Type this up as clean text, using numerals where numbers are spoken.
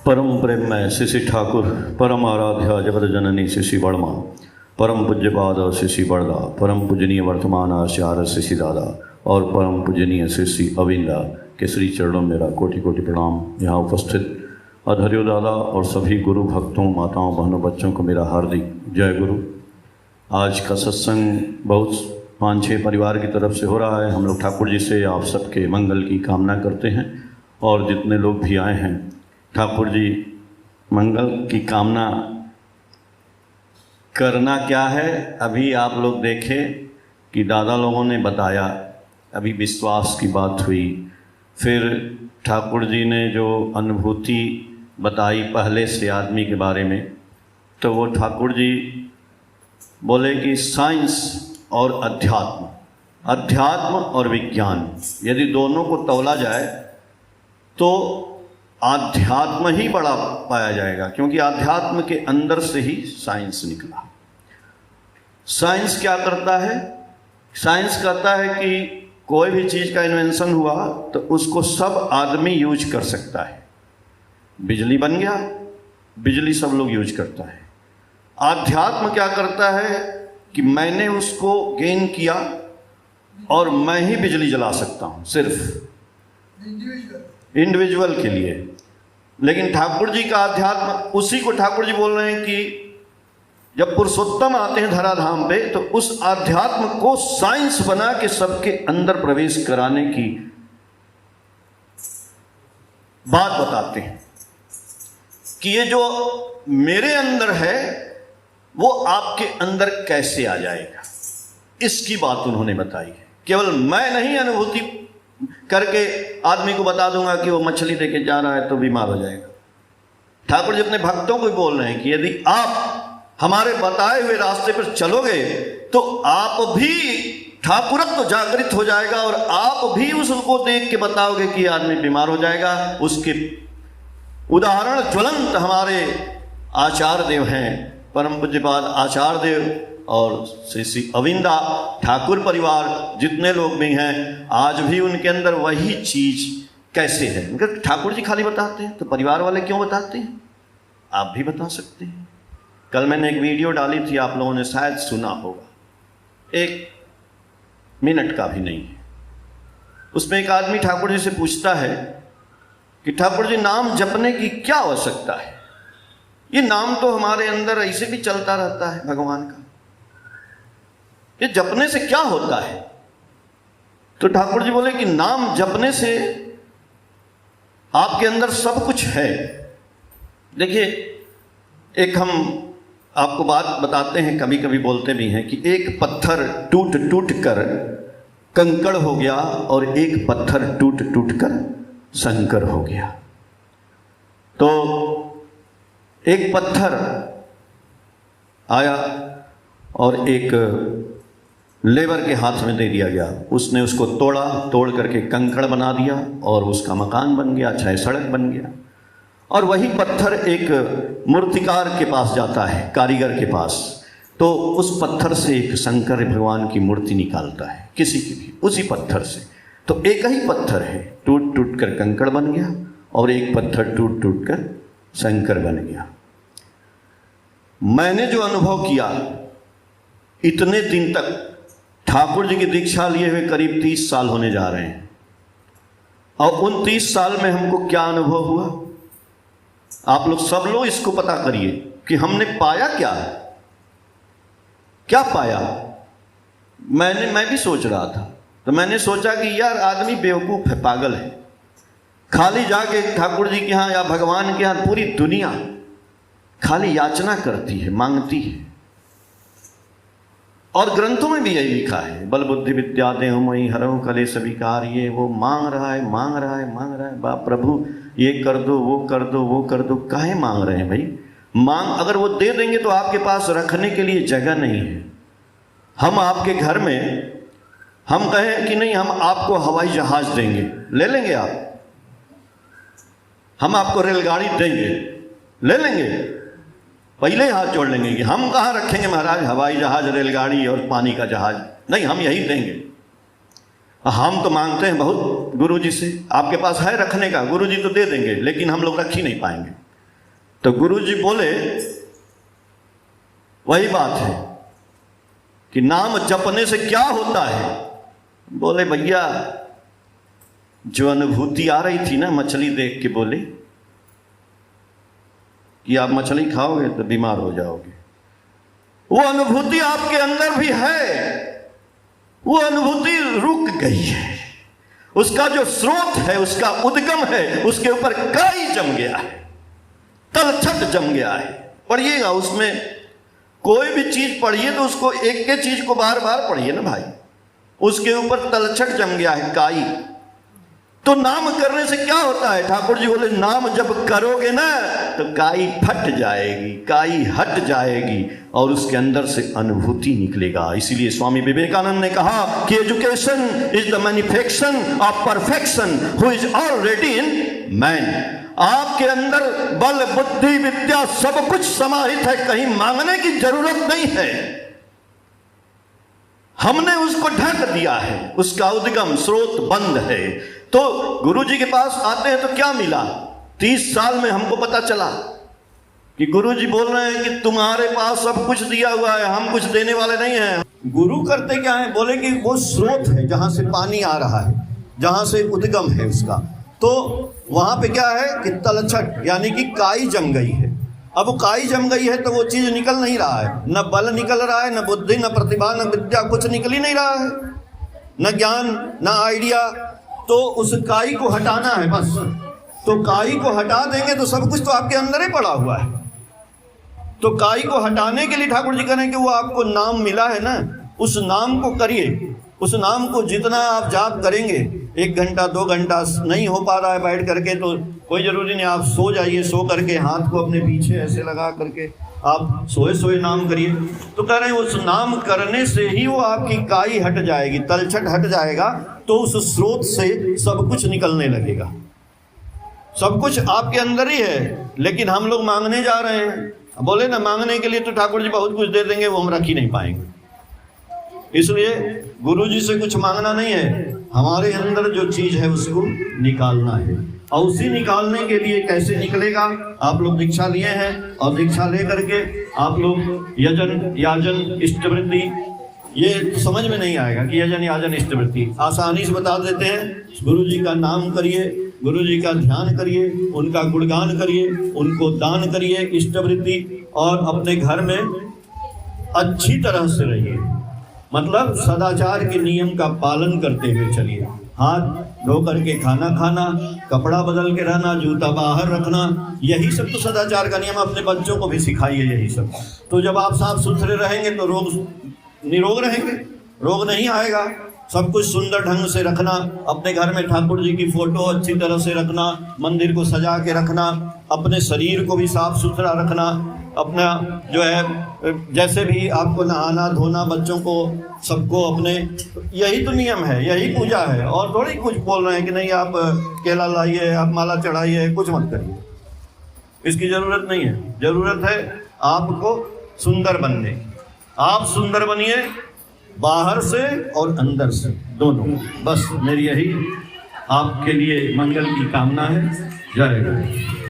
परम प्रेममय शिशि ठाकुर, परम आराध्या जगत जननी शिशि वर्मा, परम पूज्यपाद शिशि बड़दा, परम पूजनीय वर्तमान आचार्य शिशि दादा और परम पूजनीय शिशि अविंदा के श्री चरणों में मेरा कोटि कोटि प्रणाम। यहाँ उपस्थित अधर्यो दादा और सभी गुरु भक्तों, माताओं, बहनों, बच्चों को मेरा हार्दिक जय गुरु। आज का सत्संग बहुत 5-6 परिवार की तरफ से हो रहा है। हम लोग ठाकुर जी से आप सबके मंगल की कामना करते हैं और जितने लोग भी आए हैं ठाकुर जी मंगल की कामना करना क्या है। अभी आप लोग देखें कि दादा लोगों ने बताया, अभी विश्वास की बात हुई, फिर ठाकुर जी ने जो अनुभूति बताई पहले से आदमी के बारे में, तो वो ठाकुर जी बोले कि साइंस और अध्यात्म, अध्यात्म और विज्ञान यदि दोनों को तौला जाए तो आध्यात्म ही बड़ा पाया जाएगा, क्योंकि आध्यात्म के अंदर से ही साइंस निकला। साइंस क्या करता है? साइंस कहता है कि कोई भी चीज़ का इन्वेंशन हुआ तो उसको सब आदमी यूज कर सकता है। बिजली बन गया, बिजली सब लोग यूज करता है। आध्यात्म क्या करता है कि मैंने उसको गेन किया और मैं ही बिजली जला सकता हूँ, सिर्फ इंडिविजुअल के लिए। लेकिन ठाकुर जी का अध्यात्म, उसी को ठाकुर जी बोल रहे हैं कि जब पुरुषोत्तम आते हैं धराधाम पे तो उस अध्यात्म को साइंस बना के सबके अंदर प्रवेश कराने की बात बताते हैं कि ये जो मेरे अंदर है वो आपके अंदर कैसे आ जाएगा, इसकी बात उन्होंने बताई है। केवल मैं नहीं अनुभूति करके आदमी को बता दूंगा कि वो मछली देके जा रहा है तो बीमार हो जाएगा। ठाकुर जी अपने भक्तों को बोल रहे हैं कि यदि आप हमारे बताए हुए रास्ते पर चलोगे तो आप भी ठाकुरत्व जागृत हो जाएगा और आप भी उसको देख के बताओगे कि आदमी बीमार हो जाएगा। उसके उदाहरण ज्वलंत हमारे आचार्य देव हैं, परम पूज्यपाद आचार्य देव और श्री अविंदा ठाकुर परिवार जितने लोग भी हैं, आज भी उनके अंदर वही चीज कैसे है। मगर ठाकुर जी खाली बताते हैं तो परिवार वाले क्यों बताते हैं? आप भी बता सकते हैं। कल मैंने एक वीडियो डाली थी, आप लोगों ने शायद सुना होगा, 1 मिनट का भी नहीं है। उसमें एक आदमी ठाकुर जी से पूछता है कि ठाकुर जी नाम जपने की क्या आवश्यकता है? ये नाम तो हमारे अंदर ऐसे भी चलता रहता है भगवान का, ये जपने से क्या होता है? तो ठाकुर जी बोले कि नाम जपने से आपके अंदर सब कुछ है। देखिए, एक हम आपको बात बताते हैं, कभी कभी बोलते भी हैं कि एक पत्थर टूट टूट कर कंकड़ हो गया और एक पत्थर टूट टूट कर संकर हो गया। तो एक पत्थर आया और एक लेबर के हाथ में दे दिया गया, उसने उसको तोड़ा, तोड़ करके कंकड़ बना दिया और उसका मकान बन गया, चाहे सड़क बन गया। और वही पत्थर एक मूर्तिकार के पास जाता है, कारीगर के पास, तो उस पत्थर से एक शंकर भगवान की मूर्ति निकालता है, किसी की भी, उसी पत्थर से। तो एक ही पत्थर है, टूट टूट कर कंकड़ बन गया और एक पत्थर टूट टूट कर शंकर बन गया। मैंने जो अनुभव किया इतने दिन तक, ठाकुर जी की दीक्षा लिए हुए करीब 30 साल होने जा रहे हैं, और उन 30 साल में हमको क्या अनुभव हुआ, आप लोग सब लोग इसको पता करिए कि हमने पाया क्या है, क्या पाया। मैं भी सोच रहा था, तो मैंने सोचा कि यार आदमी बेवकूफ है, पागल है। खाली जाके ठाकुर जी के यहाँ या भगवान के यहाँ पूरी दुनिया खाली याचना करती है, मांगती है। और ग्रंथों में भी यही लिखा है, बल बुद्धि विद्या देहु मई हरहु कलेश विकार। ये वो मांग रहा है, मांग रहा है, मांग रहा है। बाप प्रभु ये कर दो, वो कर दो, वो कर दो। काहे मांग रहे हैं भाई? मांग अगर वो दे देंगे तो आपके पास रखने के लिए जगह नहीं है। हम आपके घर में हम कहें कि नहीं, हम आपको हवाई जहाज देंगे, ले लेंगे आप? हम आपको रेलगाड़ी देंगे, ले लेंगे? पहले ही हाथ जोड़ लेंगे कि हम कहाँ रखेंगे महाराज हवाई जहाज, रेलगाड़ी और पानी का जहाज, नहीं, हम यही देंगे। हम तो मांगते हैं बहुत गुरुजी से, आपके पास है रखने का? गुरुजी तो दे देंगे, लेकिन हम लोग रख ही नहीं पाएंगे। तो गुरुजी बोले वही बात है कि नाम जपने से क्या होता है। बोले भैया जो अनुभूति आ रही थी ना, मछली देख के बोले कि आप मछली खाओगे तो बीमार हो जाओगे, वो अनुभूति आपके अंदर भी है, वो अनुभूति रुक गई है। उसका जो स्रोत है, उसका उद्गम है, उसके ऊपर काई जम गया है, तलछट जम गया है। पढ़िएगा, उसमें कोई भी चीज पढ़िए तो उसको एक के चीज को बार बार पढ़िए ना भाई। उसके ऊपर तलछट जम गया है, काई। तो नाम करने से क्या होता है? ठाकुर जी बोले नाम जब करोगे ना तो काई फट जाएगी, काई हट जाएगी और उसके अंदर से अनुभूति निकलेगा। इसीलिए स्वामी विवेकानंद ने कहा कि education is the manufacture of perfection who is already in man. आपके अंदर बल बुद्धि विद्या सब कुछ समाहित है, कहीं मांगने की जरूरत नहीं है। हमने उसको ढक दिया है, उसका उद्गम स्रोत बंद है। तो गुरुजी के पास आते हैं तो क्या मिला? 30 साल में हमको पता चला कि गुरुजी बोल रहे हैं कि तुम्हारे पास सब कुछ दिया हुआ है, हम कुछ देने वाले नहीं हैं। गुरु करते क्या है? बोले कि वो स्रोत है जहां से पानी आ रहा है, जहां से उद्गम है उसका। तो वहां पे क्या है कि तलछट यानी कि काई जम गई है। अब वो काई जम गई है तो वो चीज निकल नहीं रहा है, न बल निकल रहा है, न बुद्धि, न प्रतिभा, न विद्या, कुछ निकल ही नहीं रहा है, न ज्ञान, न आइडिया। तो उस काई को हटाना है बस। तो काई को हटा देंगे तो सब कुछ तो आपके अंदर ही पड़ा हुआ है। तो काई को हटाने के लिए ठाकुर जी कह रहे हैं कि वो आपको नाम मिला है ना, उस नाम को करिए। उस नाम को जितना आप जाप करेंगे, 1 घंटा 2 घंटा नहीं हो पा रहा है बैठ करके, तो कोई जरूरी नहीं, आप सो जाइए, सो करके हाथ को अपने पीछे ऐसे लगा करके आप सोए सोए नाम करिए। तो कह रहे हैं उस नाम करने से ही वो आपकी काई हट जाएगी, तलछट हट जाएगा, तो उस स्रोत से सब कुछ निकलने लगेगा। सब कुछ आपके अंदर ही है, लेकिन हम लोग मांगने जा रहे हैं। बोले ना मांगने के लिए तो ठाकुर जी बहुत कुछ दे देंगे, वो हम रख ही नहीं पाएंगे। इसलिए गुरु जी से कुछ मांगना नहीं है, हमारे अंदर जो चीज है उसको निकालना है। और उसी निकालने के लिए कैसे निकलेगा? आप लोग दीक्षा लिए हैं और दीक्षा ले करके आप लोग यजन याजन इष्टवृत्ति, ये समझ में नहीं आएगा कि यजन याजन इष्टवृत्ति आसानी से बता देते हैं। गुरु जी का नाम करिए, गुरु जी का ध्यान करिए, उनका गुणगान करिए, उनको दान करिए इष्टवृत्ति, और अपने घर में अच्छी तरह से रहिए, मतलब सदाचार के नियम का पालन करते हुए चलिए। हाथ धो करके खाना खाना, कपड़ा बदल के रहना, जूता बाहर रखना, यही सब तो सदाचार का नियम। अपने बच्चों को भी सिखाइए यही सब। तो जब आप साफ सुथरे रहेंगे तो निरोग रहेंगे, रोग नहीं आएगा। सब कुछ सुंदर ढंग से रखना, अपने घर में ठाकुर जी की फोटो अच्छी तरह से रखना, मंदिर को सजा के रखना, अपने शरीर को भी साफ सुथरा रखना, अपना जो है जैसे भी आपको नहाना धोना, बच्चों को सबको अपने, यही तो नियम है, यही पूजा है। और थोड़ी कुछ बोल रहे हैं कि नहीं आप केला लाइए, आप माला चढ़ाइए, कुछ मत करिए, इसकी जरूरत नहीं है। जरूरत है आपको सुंदर बनने। आप सुंदर बनिए बाहर से और अंदर से दोनों। बस मेरी यही आपके लिए मंगल की कामना है। जय गुरु।